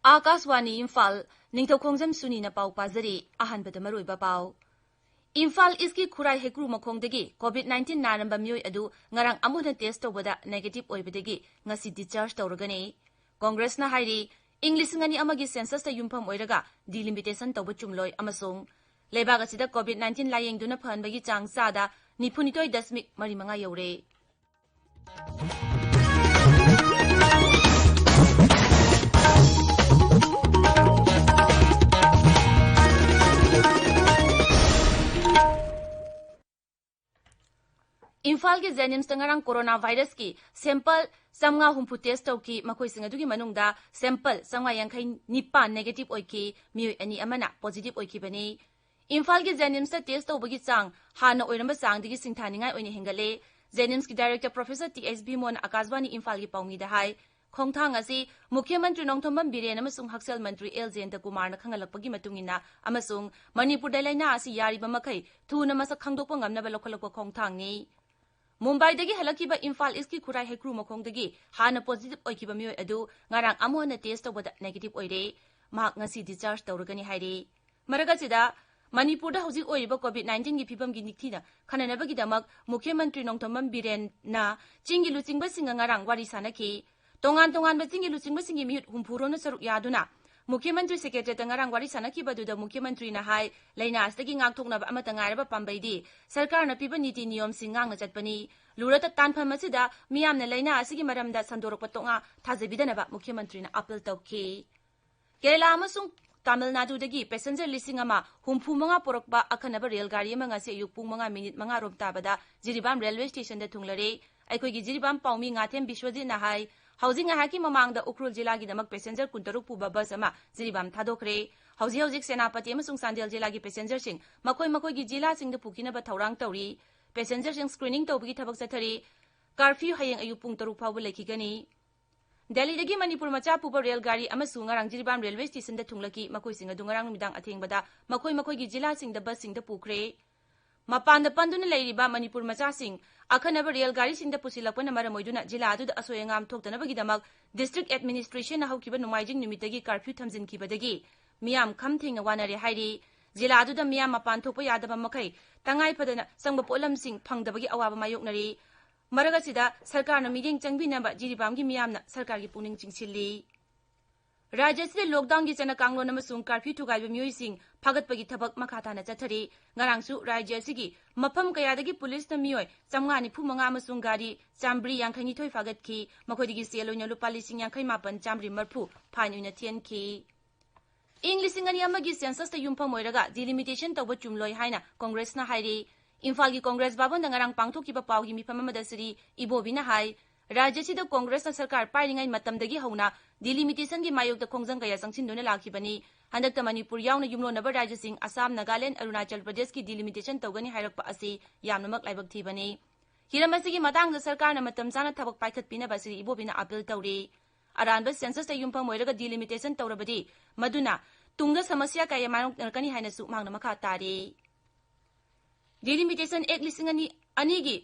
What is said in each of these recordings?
Akaswani Imphal Ningthokongzam Suni na pau pazari ahanbada maruiba pau. Imphal iski khurai hekru makhongdagi COVID-19 naramba myoi adu ngarang amuna test tawbada negative oibadagi ngasi discharge tawragani. Congress na hairi English ngani amagi census ta yumpham oiraga delimitation tawba chumloi amasung lebaga sida COVID-19 layengduna phanbagi chang sada 92.5 yaure. Imphal के जेनिम्स तंगरंग coronavirus की sample समगा हुंफु test तौकी मखोई सिंगदुगी मनुंगदा sample समगा यांखै निपा नेगेटिव ओइकी मियो अनि अमना पॉजिटिव ओइकी बनी इम्फाल के जेनिम्स टेस्ट तौबगी चांग हाना ओइरंबा चांगदगी सिंथानिंगाई ओइने हेंगले जेनिम्स की director professor TS Bhimon Akashvani Imphal की पाउमीदा हाई खोंगथांग असि मुख्यमंत्री नोंथोंबम बिरेन अमसुंग हक्सेल मंत्री एल जेंद कुमारना खंगलकपगी मतुंगिना अमसुंग मणिपुर दैलाइना असि यारिबा मखै थुना मसक खंगदोकपा ngamnaba लोखलकपा खोंगथांगनी मुंबईदगी हलकिबा इम्फाल इसकी खुराई हेक्रू मखोंगदगी हाना पॉजिटिव ओइकिबा मियोय अदु ngarang amuhana टेस्ट तौबदा नेगेटिव ओइरे माक ngasi discharge तौरगनी हाइरे मरगसिदा मणिपुरदा हौजिक ओइरिबा कोविड-19 की फिबम की निक्थिना खननबगी दमक मुख्यमंत्री नोंथोंबम बिरेन ना चिंगी लुचिंगबा सिंगा ngarang वारी सानकी तोंगान तोंगान चिंगी लुचिंगबा सिंगी मिहुत हुंफुरोना सरुक यादुना मुख्यमंत्री सेक्रेटरी ngarang वारी सानकीबदुदा मुख्यमंत्री ना high लैनासदगी ngakthoknaba amata ngairaba pambaidi सरकार ना पिबा नीति नियम सिंगांगना चटपनी लुरत तानफम असिदा मियामना लैना असिगी मरमदा संदोरकपा तोंगा थाजबिदनबा मुख्यमंत्री ना अपील तौकी केरला अमसुंग तमिलनाडुदगी पैसेंजर लिसिंग अमा हुंफुमंगा पोरकबा अखनबा रेलगाड़ी अमा ngasi ayuk pung 5 minute 5 rom tabada Jiribam railway station da thunglare aikoigi Jiribam paumi ngathem Biswajit na hai housing haki mamangda Ukrul jila gi damak passenger kuntaruk puba bus ama Jiribam thadokre hojik senapati amasung Sandel jila gi passenger sing makoi gi jila sing da pukina ba thaurang tawri passenger sing screening tawbigi thabak chathari curfew hayeng ayuk pung taruk phaw lekigani Delhi dagi Manipur macha puba railgari amasung ngarang Jiribam railway station da thunglaki makoi singa dungarang midang athengbada makoi gi jila sing da bus sing da pukre mapan da panduna leiriba Manipur macha sing akhanaba railgari sing da pusilapana maramoiduna jila adu da asoyangam thoktanabagi damak district administration na haukiba numaijing nimitagi curfew thamjin kibadagi miyam khamthinga wanare hairi jila adu da miyam mapan thokpa yadaba makai tangai phadana sangba polam sing phangdabagi awaba mayoknari मरगसिदा सरकार न meeting चंगबिनबा Jiribam की मियामना सरकार की पुनिंग चिंगसिली राज्य से lockdown की चना कांगलो नमसुंग curfew थुगाइबा मियोइसिंग फागतपगी थबक मखाताना चथरी ngarangsu राज्य सिगी मफम कयादगी पुलिस न मियोय 595 अमसुंग गाड़ी चामब्री यांखैनी थोय फागतखी मखोदिगी सेलोइना लुपा लिसिंग यांखै मापन चामब्री मरफु फाइन उइना थियनखी इंग्लिशिंग अनि अमगी सेंसस त युमफम ओइरगा डिलिमिटेशन तौबा चुमलोय हाइना कांग्रेस ना हाइरी इम्फाल की कांग्रेस बाबन ngarang pangthokiba pawgi mifam amada sri ibobina hai राज्य सिदा कांग्रेस ना सरकार पाइरिंगाई मतमदगी हौना डिलिमिटेशन की मायोगदा खोंजंग कया संगसिनदुना लाखिबनी हंदकता मणिपुर यावना युमलोनबा राज्य सिंह असम नागालैंड अरुणाचल प्रदेश की डिलिमिटेशन तौगनी हाइरकपा असि यामनमक लाइबक थीबनी हिरमसिगी मतांगदा सरकार ना मतम जाना थबक पाइखतपिनबा सri ibobina अपील तौरी अरानबा सेंसस ता युमफम ओइरगा डिलिमिटेशन तौरबदी मदुना तुंगदा समस्या कया मानकनी हाइनसु मांगना मखा तारी डिलिमिटेशन एक्ट लिसिंग अनिगी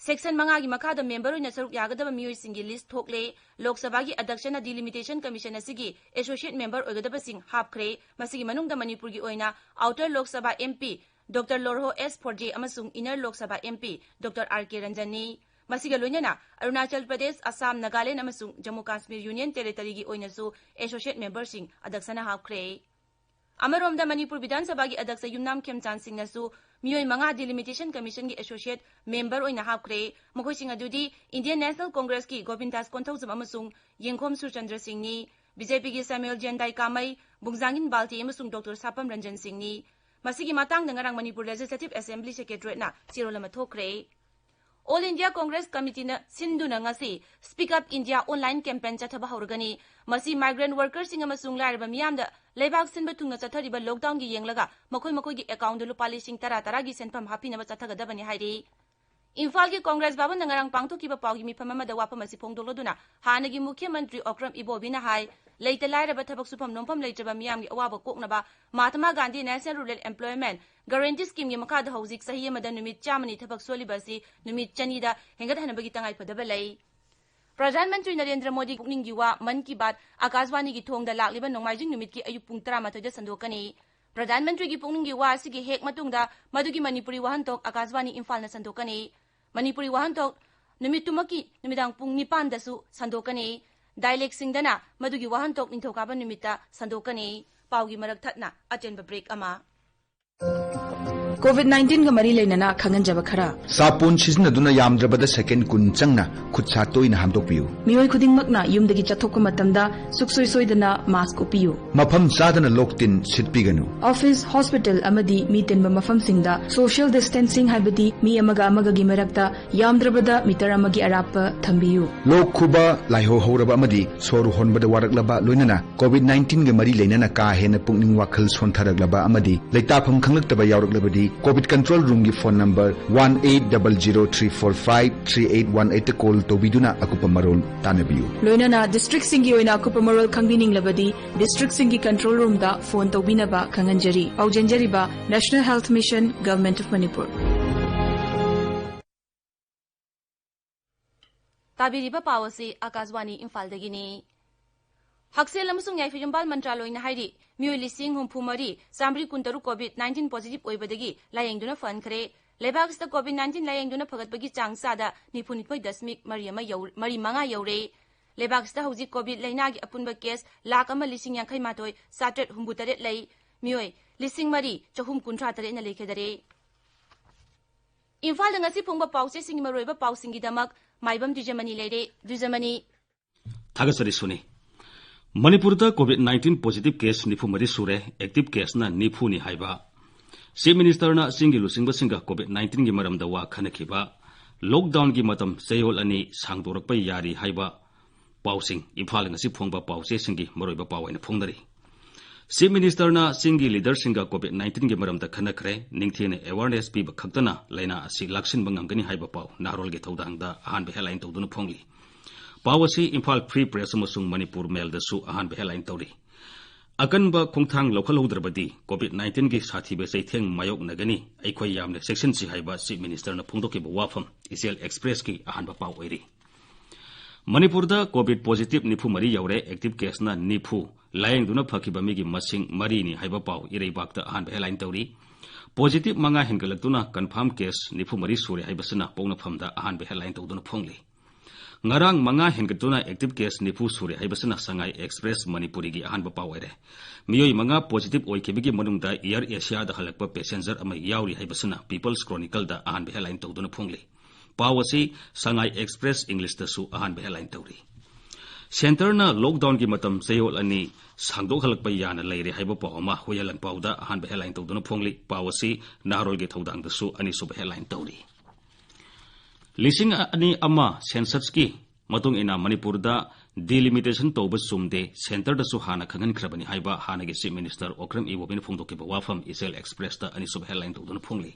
सेक्शन 5 की मखादा मेंबर ओइना सरुक यागदबा मियोइसिंगी लिस्ट थोकले लोकसभा की अध्यक्षना डिलिमिटेशन कमीशन असिगी एसोसिएट मेंबर ओइगदबा सिंह हापख्रे मसिगी मनुंगदा मणिपुर की ओइना outer Lok Sabha MP doctor Lorho S Pfoze अमसुंग inner Lok Sabha MP doctor R K रंजनी मसिगा लोइना अरुणाचल प्रदेश असम नागालैंड अमसुंग जम्मू कश्मीर यूनियन टेरिटरी की ओइनासु एसोसिएट मेंबर सिंह अध्यक्षना हापख्रे अमरोमदा मणिपुर विधानसभा की अध्यक्ष युमनाम खेमचान सिंहनसु मियोय मंगा डिलिमिटेशन कमीशन की एसोसिएट मेंबर ओइना हापख्रे मखोइसिंग अदुदी इंडियन नेशनल कांग्रेस की गोविंदास कोंथौजम अमसुंग येंखोम सुरचंद्र सिंहनी बीजेपी की सैमुअल जेंदाई कामई बुंगजांगिन बाल्टी अमसुंग डॉक्टर सापम रंजन सिंहनी मसिगी मातांग नंगरांग मणिपुर लेजिस्लेटिव असेंबली सेक्रेटरीना चिरोलमा थोकरे ऑल इंडिया कांग्रेस कमिटी न सिंधुना ngasi speak up India online campaign चथबा हौरगनी मसी माइग्रेंट वर्कर्स सिंग अमसुंग लाइरबा मियामदा लेबाक सिनबा थुंगा चथरिबा लॉकडाउन की येंगलगा मखोई की अकाउंट लुपा लिसिंग 10 की सेंफम हापिनबा चथगदबनी हाइरी इम्फाल की कांग्रेस बाबन ngarang pangthokiba pawgi mifam amada wapam asi phongdoloduna hanagi मुख्यमंत्री ओक्रम इबोबिना हाई लेइता लाइरबा थबक सुफम नोंफम लेइत्रबा मियामगी अवाबा कोकनबा Mahatma Gandhi national rural employment guarantee scheme की मखादा हौजिक सही अमदा नुमित चामनी थबक सोलिबसी नुमित चनीदा हेंगदहनबगी तंगाई फदबा लई Pradhan Mantri Narendra Modi Pukning Giwa Man Ki Baat Akashwani gi thong da lakliba Nongmaijing numit ki ayuk pung 13 da sandokani. Pradhan Mantri gi Pukning Giwa sigi hek matungda madugi Manipuri Wahantok Akashwani Imphal na sandokani. Manipuri Wahantok numitumaki numidang pung 9 dasu sandokani. Dialect singdana madugi Wahantok nintokaba numita sandokani. Paugi marak thatna atenba break ama. COVID-19 ga mari leinana khangan jaba khara sapun sizna duna yamdrabada second kun changna khutsa toina hamdok piu mioi khuding makna yumdagi chathokka matamda suksoi soidana mask upiu mafam sadana loktin sitpiganu office hospital amadi meeting mafam singda social distancing haibadi mi amaga amaga gi marakta yamdrabada meter amagi arapa thambiu lok khuba laiho horaba amadi soru honbada waraklaba loinana COVID-19 ga mari leinana ka hena pungning wakhal sontharaglaba amadi leitafam khanglaktaba yawraklabadi COVID control room ki phone number 1800345381 te call to biduna akupa marol tanabiu loinana district singi oina akupa marol khangbining labadi district singi control room da phone to binaba khanganjari aujanjari ba National Health Mission Government of Manipur Tabiriba Pawasi Akashwani Imphal dagini Haksel amasung Yaifayumbal Mantraloy na haidi mioi lising humpumari samri kuntaru COVID-19 positive oibadagi layengduna fan khare lebagsta COVID-19 layengduna phagatbagi changsada 9.10 mari manga yaure lebagsta hauji COVID lainagi apunba case lakh ama lising yankhai matoi satret humbutaret lei mioi lising mari chahum kuntra tare na lekhedare Imphal ngasi phongba pause singi maroiba pausingi damak maibam Dwijamani leire Dwijamani Thagasari Suni Manipur da COVID-19 positive case nifu mari sure active case na nifu ni haiba Chief Minister na singilu singba singa COVID-19 gi maram da wa khanakhiba lockdown gi matam sayol ani sangdorak pa yari haiba pausing Imphal ngasi phongba pause singi maroiba pawaina phongdari Chief Minister na singi leader singa COVID-19 gi maram da khanakhre ningthine awareness pi ba khaktana laina asi laksin bangamgani haiba paw narol gi thodang da ahan be headline tawduna phongli Pawasi Imphal Free Press amasung Manipur Mail dasu ahan be headline tawri akanba khongthang lokhalhodrabadi COVID-19 gi sathibe saitheng mayok nagani aikhoi yamne section si haiba Chief Minister na phongdoki ba wafam Israel Express ki ahan ba paw oiri Manipur da COVID positive nifu mari yaure active case na nifu layeng duna phakiba mi gi masing mari ni haiba paw irei bakta ahan be headline tawri positive manga hengalatuna confirm case nifu mari sure haiba sana pongna phamda ahan be headline tawduna phongli Ngarang manga hengatuna active case nifu sure haibasana Sangai Express Manipuri gi ahan ba pawere miyoi manga positive oikebigi manungda Air Asia da halakpa passenger ama yauri haibasana People's Chronicle da ahan be headline tawduna phongli pawasi Sangai Express English da su ahan be headline tawri Center na lockdown gi matam sayol ani sangdok halakpa yana leire haiba pawma hoyalan pawda ahan be headline tawduna phongli pawasi narol gi thodang da su ani sub headline tawri Lising ani ama census ki matung ina Manipur da delimitation toba sumde center da su hana khangan khrabani haiba hana gi Chief Minister Okram Iwobin phongdoki ba wafam Israel Express da ani sub headline tawduna phongli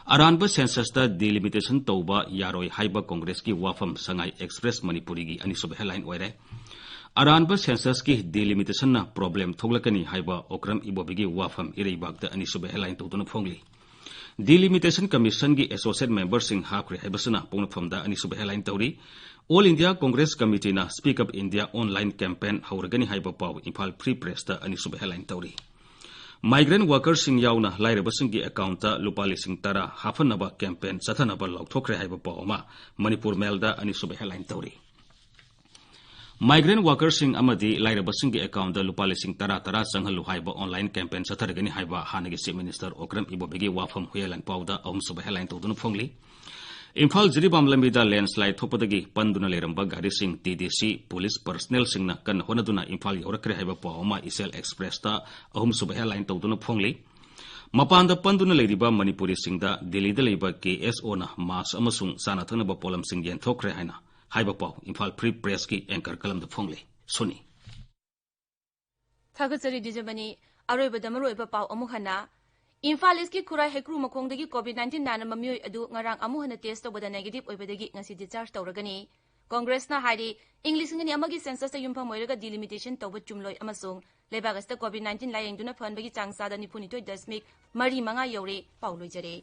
Aranba census da delimitation toba yaroi haiba Congress ki wafam Sangai Express Manipuri gi ani sub headline oire Aranba census ki delimitation na problem thoglakani haiba Okram Iwobi gi wafam ireibak da ani sub headline tawduna phongli Delimitation Commission gi associate members sing hakre haibasana pongfamda ani sub headline tawri All India Congress Committee na Speak Up India online campaign hauragani haiba paw Imphal Free Press ta ani sub headline tawri Migrant workers sing yauna lairabasing gi account ta lupa lising tara hafanaba campaign sathanaba lokthokre haiba paw ma Manipur Mail da ani sub headline tawri Migrant workers sing amadi lairabasing gi account da lupa lising tara sanghalu haiba online campaign satharagani haiba hanagi Chief Minister Okram Ibobegi wafam huyalan pawda sub headline tawduna phongli Imphal Jiribam lambida landslide thopadagi panduna leramba gari sing TDC police personnel singna kan honaduna Imphal yorakre haiba pawma Israel Express ta sub headline tawduna phongli Mapanda panduna leiriba Manipuri singda Delhi da leiba KSO na mas amasung sana thanaba polam sing yen thokre haina haiba paw Imphal Free Press ki anchor kalam da phongli Suni Thagasari Dwijamani aroiba damaroiba paw amuhana Imphal is ki kurai hekru makhongdagi COVID-19 nana mamioi adu ngarang amuhana test tawbada negative oibadagi ngasi discharge tawragani Congress na hari English ngani amagi census ta yumpham oiraga delimitation tawba chumloi amasung lebagasta COVID-19 layengduna phanbagi changsada 9.10 mari manga yaure paw loijare